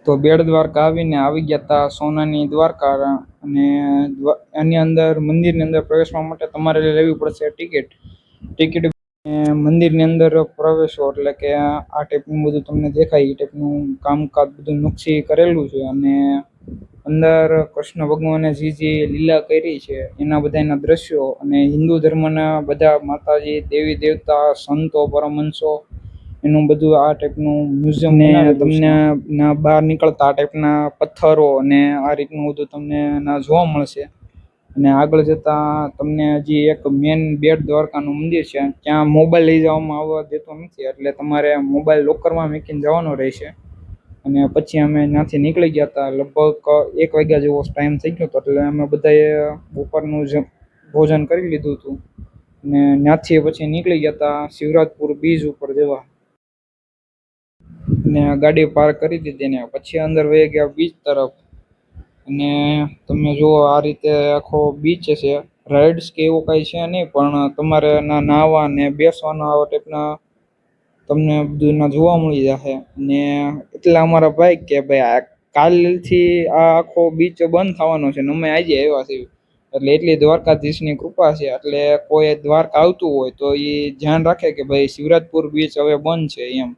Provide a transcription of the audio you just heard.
તો બેટ દ્વારકા આવીને આવી ગયા હતા સોનાની દ્વારકા. અને એની અંદર મંદિરની અંદર પ્રવેશવા માટે તમારે લેવી પડશે ટિકિટ. ટિકિટ મંદિરની અંદર પ્રવેશો એટલે કે આ ટાઈપનું બધું તમને દેખાય. એ ટાઈપનું કામકાજ બધું નકશી કરેલું છે. અને અંદર કૃષ્ણ ભગવાને જે લીલા કરી છે એના બધાના દ્રશ્યો, અને હિન્દુ ધર્મના બધા માતાજી, દેવી દેવતા, સંતો, પરમહંસો, એનું બધું આ ટાઈપનું મ્યુઝિયમ ને તમને બહાર નીકળતા આ ટાઈપના પથ્થરો અને આ રીતનું બધું તમને ના જોવા મળશે. અને આગળ જતા તમને હજી એક મેન બેટ દ્વારકાનું મંદિર છે, ત્યાં મોબાઈલ લઈ જવામાં આવવા દેતો નથી, એટલે તમારે મોબાઈલ લોકરમાં મૂકીને જવાનો રહેશે. અને પછી અમે ત્યાંથી નીકળી ગયા હતા. લગભગ 1 વાગ્યા જેવો ટાઈમ થઈ ગયો હતો, એટલે અમે બધાએ બપોરનું ભોજન કરી લીધું હતું. અને ત્યાંથી પછી નીકળી ગયા હતા શિવરાજપુર બીચ ઉપર જવા. ને ગાડી પાર્ક કરી દીધી ને પછી અંદર વહી ગયા બીચ તરફ. અને તમે જુઓ આ રીતે આખો બીચ છે. રાઇડ્સ કે એવું કઈ છે નહીં, પણ તમારે નાહવા ને બેસવાના આવા ટાઈપના તમને બધું ના જોવા મળી જશે. ને એટલા અમારા ભાઈ કે ભાઈ કાલથી આ આખો બીચ બંધ થવાનો છે ને અમે આજે આવ્યા છીએ. એટલે એટલી દ્વારકાધીશની કૃપા છે. એટલે કોઈ દ્વારકા આવતું હોય તો એ ધ્યાન રાખે કે ભાઈ શિવરાજપુર બીચ હવે બંધ છે એમ.